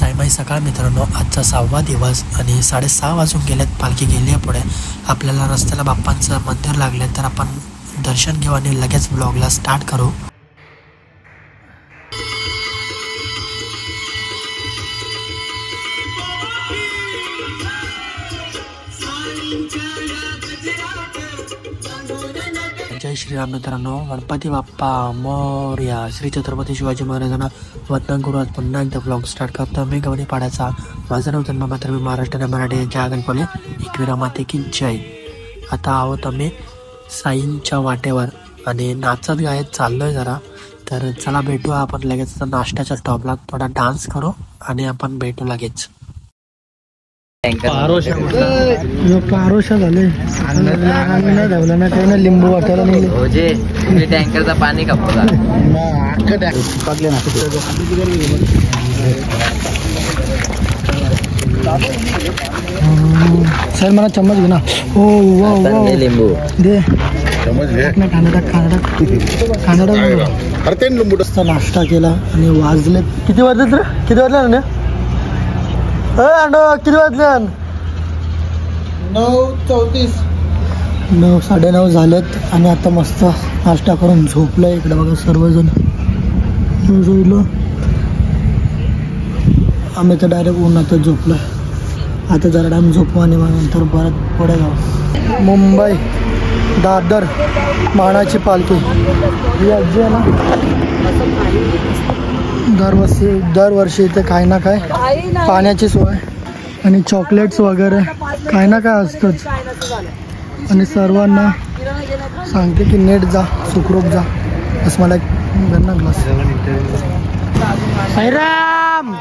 सायमाई सकाळ मित्रांनो, आजचा 6वा दिवस आणि 6:30 वाजून गेल्यात. पालखी गेली आहे पुढे. आपल्याला रस्त्याला बाप्पांचं मंदिर लागले तर आपण दर्शन घेऊ आणि लगेच ब्लॉगला स्टार्ट करू. जय श्रीराम मित्रांनो. गणपती बाप्पा मोरया. श्री छत्रपती शिवाजी महाराजांना वंदन करू. आज पुन्हा एकदा ब्लॉग स्टार्ट करतो. मी गवणी पाड्याचा. माझं नाव जन्म मात्र मी महाराष्ट्र आणि मराठी यांच्या आगनपणे एकविरा माते की जय. आता आहोत आम्ही साईंच्या वाटेवर आणि नाचत गायत चाललोय जरा. तर चला भेटू आपण लगेच नाश्त्याच्या स्टॉपला. थोडा डान्स करू आणि आपण भेटू लगेच. पारोशा झाले नाही धावलं ना काही ना लिंबू वाटायला नाही. टँकरचा पाणी कापला सर मला चम्मच घे ना. हो लिंबू दे खाण्याचा नाश्ता केला आणि वाजले किती वाजले किती वाजले ना किती वाजले 9:34 9:30 झालेत आणि आता मस्त नाश्ता करून झोपलं. इकडे बघा सर्वजण झोपलो. आम्ही तर डायरेक्ट उन्हातच झोपलो. आता जरा टाइम झोपू आणि मग नंतर परत पुढे जाऊ. मुंबई दादर मानाची पालखी ही आजी आहे ना. दरवर्षी इथे काही ना काय पाण्याची सोय आणि चॉकलेट्स वगैरे काही ना काय असतंच. आणि सर्वांना सांगते की नीट जा, सुखरूप जा. बस मला एक गन्ना ग्लास. साईराम.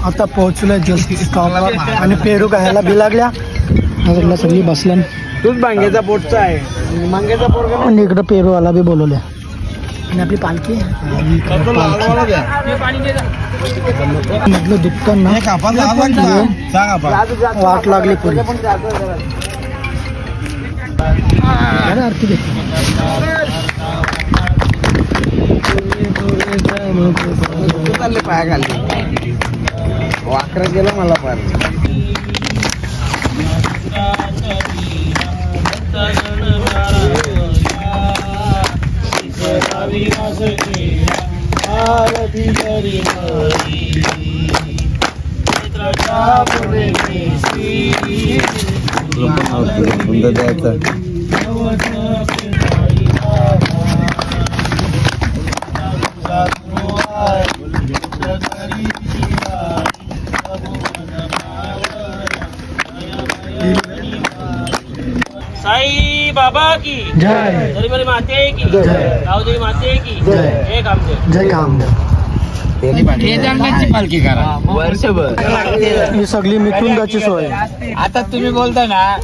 आता पोहोचलोय जस्ट स्टॉपवर आणि पेरू खायला बी लागल्या. सगळी बसल्या. तूच बांगेचा पोटचा आहे. मांगेचा पोट आणि इकडं पेरूवाला बी बोलवल्या. आणि आपली पालखी म्हटलं दुकान वाट लागली पुढे. आरती घे. चालले पाया खाली वाकरा गेलं मला पण. साई बाबा की जय. माते की जय. रावदेवी माते की जय. जय कामदेव. जय कामदेव. केदारनाथची पालखी करा वर्षभर. ही सगळी मिथुंगाची सोय. आता तुम्ही बोलता ना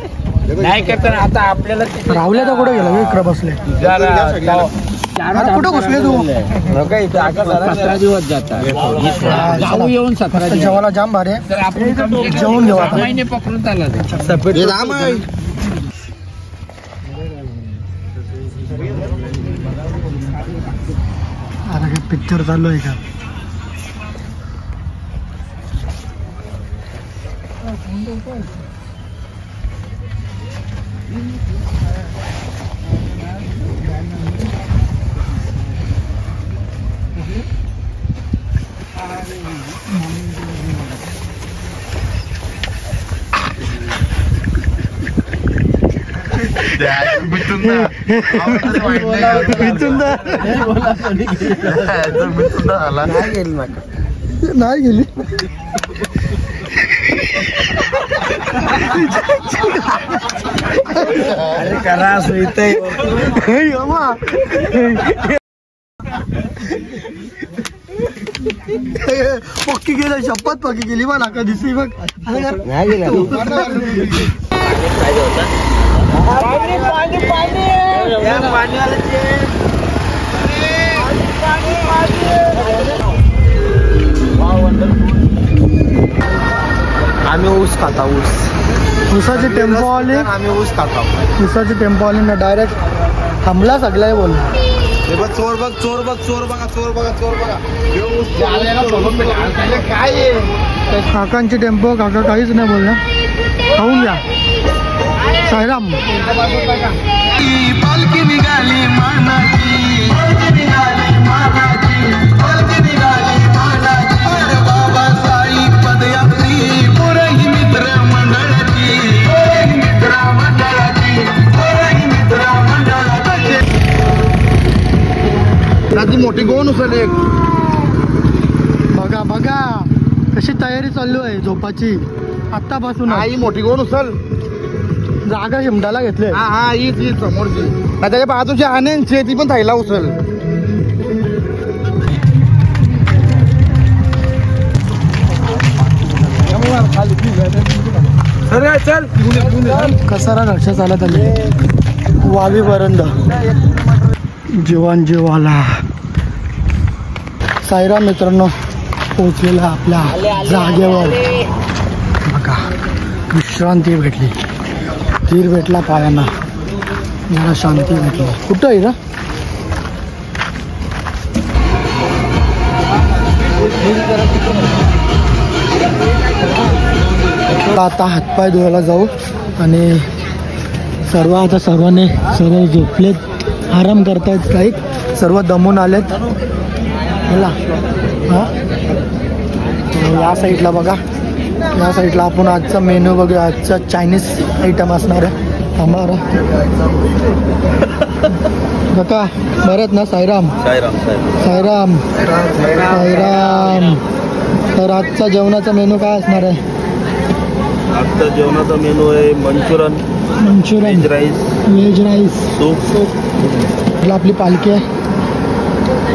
नाही करताना आता आपल्याला राहुल्या तर कुठे गेला इकडे बसले कुठे बसले तू 17 दिवस जातात जाऊ येऊन 17 दिवस. जेवायला जाम भारी आहे. तर आपण जेवून घेऊ आता. महिने पकडून चालला अरे काय पिक्चर चालू आहे का? नाही गेली करा सुईते पक्की गेली शपथ पक्की गेली बा नाका दिसली बघ. आम्ही ऊस खाता ऊस. उसाचे टेम्पो आले. आम्ही ऊस खाता. उसाचे टेम्पो आले ना डायरेक्ट थांबला सगळ्या बोल. चोर बघ चोर बघ चोर बघा चोर बघा चोर बघा. काय काकांचे टेम्पो. काका काहीच नाही बोलला. खाऊन घ्या. साईराम पालखी निघाली मानाची पालखी निघाली मानाची बाबा साई पदयात्री पुरही मित्र मंडळाची रात्री मोठी गोण उचल एक. बघा बघा कशी तयारी चालू आहे झोपाची आत्तापासून. आई मोठी गोण उचल. जागा शिमडाला घेतले. हा हा हीच समोरची. त्याच्या बाजूची आण्यांची ती पण थायला उचल. चल कसारा रक्षा चालत आली. वावी वरंदा जेवण जेवाला. साईराम मित्रांनो पोहोचलेला आपल्या जागेवर. बघा विश्रांती भेटली. तीर भेटला पायांना. जरा शांती भेटली. कुठं आहे ना आता हातपाय धुवायला जाऊ. आणि सर्वांनी झोपलेत. आराम करतायत. काही सर्व दमून आलेत. बोला हां या साईडला बघा. या साईडला आपण आजचा मेनू बघूया. आजचा चायनीज आयटम असणार आहे. आम्हाला बघा बरं ना. साईराम साईराम साईराम. तर आजचा जेवणाचा मेनू काय असणार आहे? आजचा जेवणाचा मेनू आहे मंचुरियन व्हेज राईस सूप. आपली पालखी आहे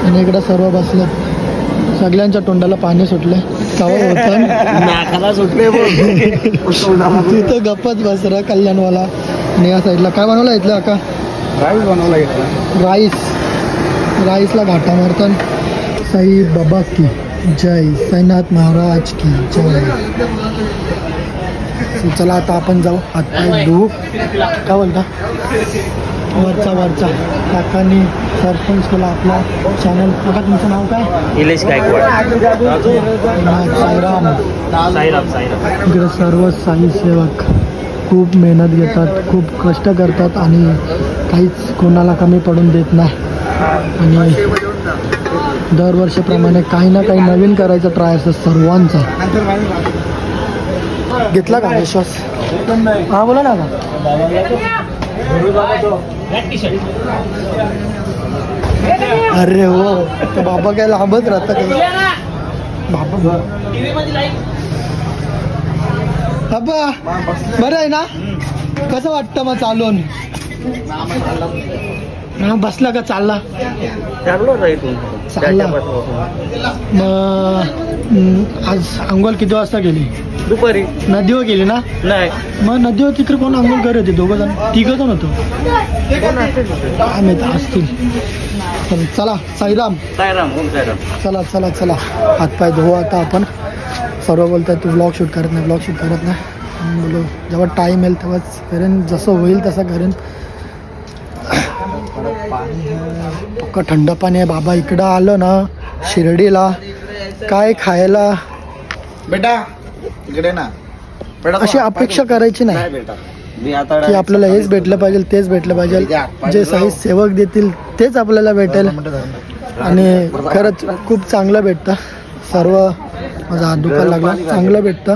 आणि इकडं सर्व बसले. सगळ्यांच्या तोंडाला पाणी सुटले. कवा होतं नाकाला सुटले. तिथं गप्पच बसरा कल्याणवाला. आणि या साईडला काय बनवलं इथलं का? राईस बनवला घेतला. राईसला घाटा मारतात. साई बाबा की जय. साईनाथ महाराज की जय. चला आता आपण जाऊ हातपाय धुवू. काय बोलता वरचा काकांनी सरपंच केला आपला चॅनल. बघा तुमचं नाव काय? निलेश गायकवाड. साईराम. इकडे सर्व साई सेवक खूप मेहनत घेतात. खूप कष्ट करतात आणि काहीच कोणाला कमी पडून देत नाही. आणि दरवर्षीप्रमाणे काही ना काही नवीन करायचा ट्राय असतो सर्वांचा. घेतला का विश्वास? हा बोला ना का. अरे हो तो बाबा काय लांबच राहता का बाबा. बाबा बरं आहे ना? कसं वाटतं मग चालून? हा बसला का चालला चाललो ना इथून चालला मग आज अंघोळ किती वाजता गेली दुपारी नदीवर गेली ना नाही मग नदीवर तिकडे कोण अंघोळ करत होते 2 जण 3 जण होतो काय माहित असतील चला साईराम चला चला चला हातपाय धुवू आता आपण सर्व बोलतात तू ब्लॉग शूट करत नाही आणि बोलो जेव्हा टाईम येईल तेव्हाच करेन जसं होईल तसं करेन पक्का थंड पाणी आहे बाबा इकडं आलं ना शिर्डीला काय खायला बेटा इकडे ना अशी अपेक्षा करायची नाही की आपल्याला हेच भेटलं पाहिजे तेच भेटलं पाहिजे जे साई सेवक देतील तेच आपल्याला भेटेल आणि खरंच खूप चांगलं भेटतं सर्व माझा हात दुखायला लागला चांगलं भेटतं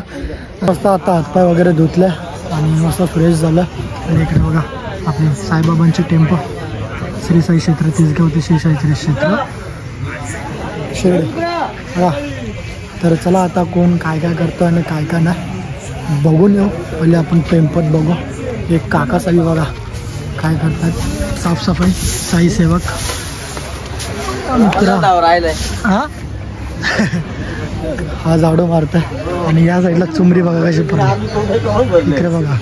मस्त आता हातपाय वगैरे धुतले आणि मस्त फ्रेश झालं आणि इकडे बघा आपले साईबाबांचे टेम्पो श्री साई क्षेत्र तिसगाव ते श्री साई क्षेत्र शिर्डी हा तर चला आता कोण काय काय करतो आणि काय काय नाही बघून येऊ पहिले आपण टेम्पोत बघू एक काका साई बघा काय करतात साफसफाई साई सेवक हा हा झाडू मारतोय आणि या साईडला चुमरी बघा कशी पडली इकडे बघा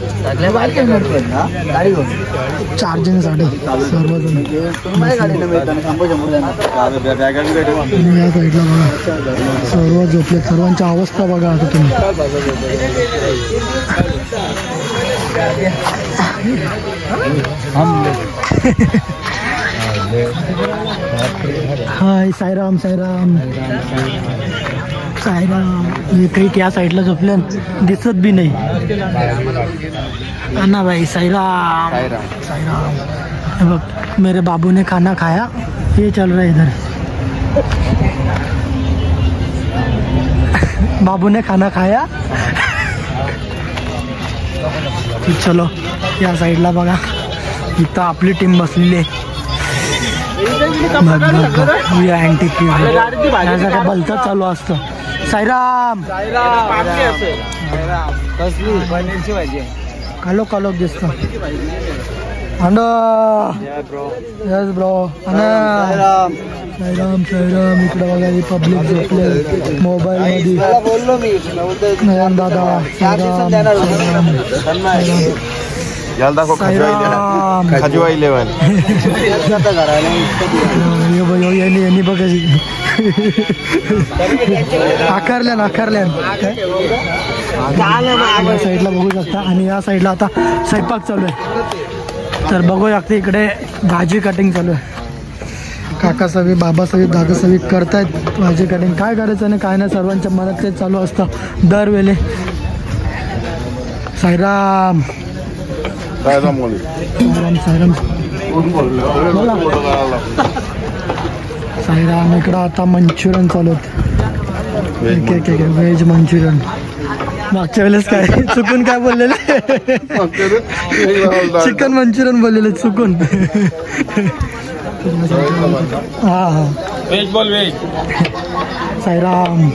चार्जिंग साठी सर्वजण या साईडला बघा सर्व झोपले सर्वांची अवस्था बघा आता तुम्ही हाय साईराम साईराम साईराम काही त्या साईडला झोपले दिसत बी नाही अन्ना भाई साईराम साईराम बघ मेरे बाबू ने खाना खाया ये चल रहा है इधर बाबू ने खाना खाया चलो या साईडला बघा इथं आपली टीम बसलेली आहे अँटिक काय भलतं चालू असतं साईराम कालो कालो दिसतो अंडो यस ब्रो साईराम साईराम इकडे बघा पब्लिक झोपले मोबाईल मध्ये नयन दादा साईराम खाजवा 11 यांनी बघायची आकारल्यान साईडला बघू शकता आणि या साईडला आता स्वयंपाक चालू आहे तर बघू शकता इकडे भाजी कटिंग चालू आहे काका सवी बाबा सवी दादा सवी करतायत भाजी कटिंग काय करायचं आणि काय नाही सर्वांच्या मनात तेच चालू असतं दरवेळे साईराम साईराम साईराम इकडं आता मंचुरियन चालू होत व्हेज मंचुरियन मागच्या वेळेस काय चुकून काय बोललेले चिकन मंचुरियन बोललेले चुकून हा व्हेज बोल व्हेज साईराम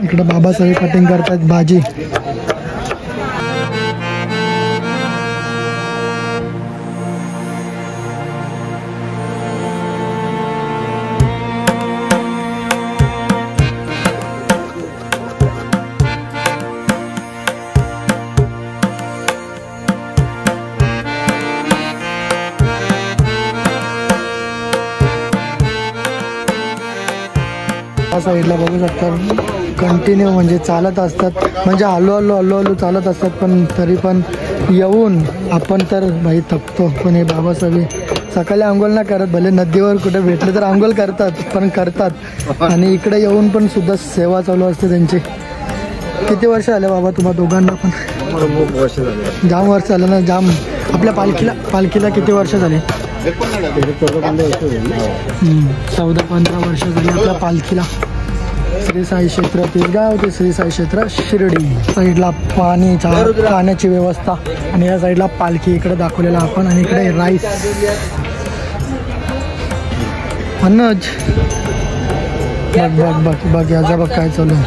इकडे बाबा सगळे कटिंग करतात भाजी साईडला बघू शकता कंटिन्यू म्हणजे चालत असतात म्हणजे हळूहळू चालत असतात पण तरी पण येऊन आपण तर भाई थकतो पण हे बाबा सगळे सकाळी आंघोळ नाही करत भले नदीवर कुठे भेटले तर आंघोळ करतात आणि इकडे येऊन पण सुद्धा सेवा चालू असते त्यांची किती वर्ष झाले बाबा तुम्हा दोघांना पण जाम वर्ष झालं ना जाम आपल्या पालखीला किती वर्ष झाले 14-15 वर्ष झाली आपल्या पालखीला श्री साई क्षेत्र तिसगाव ते श्री साई क्षेत्र शिर्डी साईडला पाण्याची व्यवस्था आणि या साईडला पालखी इकडे दाखवलेला आपण आणि इकडे राईस अन्नज बघ याचा बघ काय चालू आहे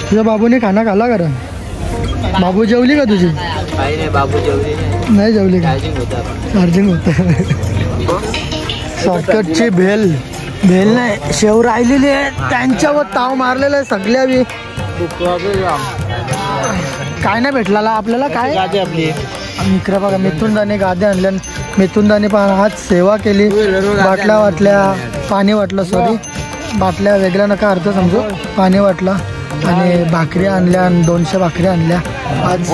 तुझ्या बाबूने खाना खाल्ला का बाबू जेवली का तुझी बाबू जेवली नाही जेवली का चार्जिंग होतं शॉर्टकटची भेल नाही शेव राहिलेली आहे त्यांच्यावर ताव मारलेला आहे सगळ्या बी. काय नाही भेटला आपल्याला काय आपली इकडे बघा मिथुनदाने गाद्या आणल्या. मिथुनदाने पण आज सेवा केली. बाटल्या वाटल्या पाणी वाटलं सॉरी बाटल्या वेगळ्या नका अर्थ समजू पाणी वाटलं आणि भाकरी आणल्या 200 भाकरी आणल्या आज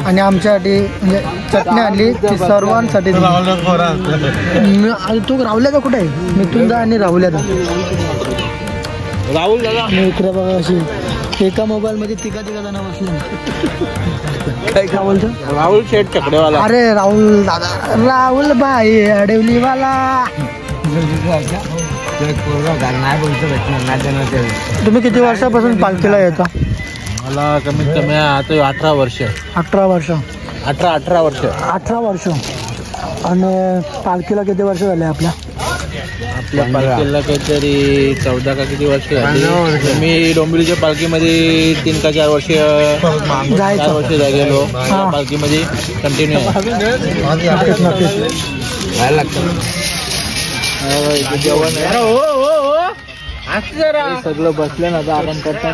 आणि आमच्यासाठी म्हणजे चटणी आणली ती सर्वांसाठी. तू राहुल्याचा कुठे आहे मिथुनदा आणि राहुल्याचा राहुल इकडे बघा अशी एका मोबाईल मध्ये तिघा जण बसले. काय बोलतो राहुल शेठ चकडेवाला. अरे राहुल दादा राहुल भाई अडवलीवाला. तुम्ही किती वर्षापासून पालखीला येता? मला कमीत कमी आता 18 वर्ष. 18 वर्ष 18 वर्ष 18 वर्ष. आणि पालखीला किती वर्ष झाले आपल्या पालखीला काहीतरी 14 का किती वर्ष झाली. मी डोंबिवलीच्या पालखीमध्ये 3 का 4 वर्ष 4 वर्ष गेलो. पालखीमध्ये कंटिन्यू जेवण सगळं बसलं ना आराम करता.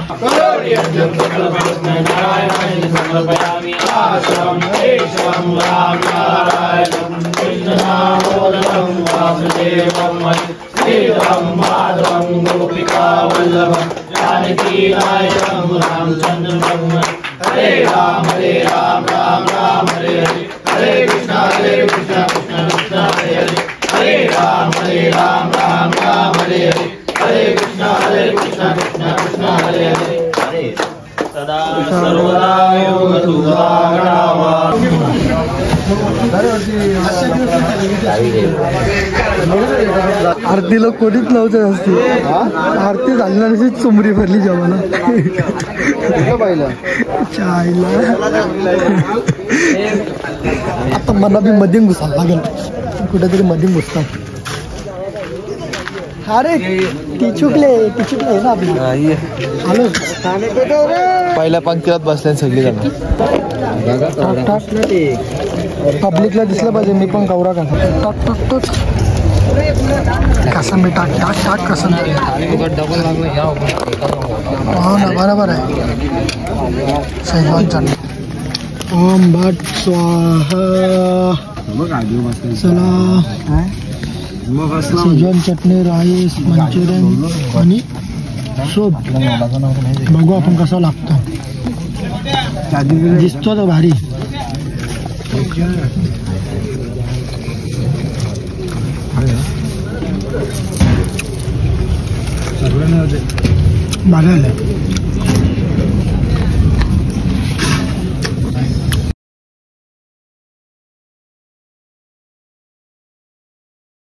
हरे राम राम राम हरे हरे हरे कृष्णा कृष्णा कृष्णा हरे हरे हरे राम राम राम हरे हरे हरे कृष्णा कृष्णा कृष्णा हरे हरे हरे सदा सर्वदा योग सुधागणावा. आरतीला कोणीच नव्हतं असते. आरती झाली चुमरी भरली जेवायला. आता मला बी मध्ये घुसायला लागेल कुठेतरी मध्ये घुसतात. अरे ती चुकले ना आपली. हॅलो पहिल्या पंक्तीत बसल्या सगळी जण. पब्लिकला दिसलं पाहिजे मी पण कवरा का कसं मी टाक कसं हो ना बरोबर आहे. सैजवान चटणी ओम भट स्वाहा. चला सैजवान चटणी राईस मंचुरियन आणि सूप बघू आपण कसं लागतं. दिसतो तो भारी. भारी आलं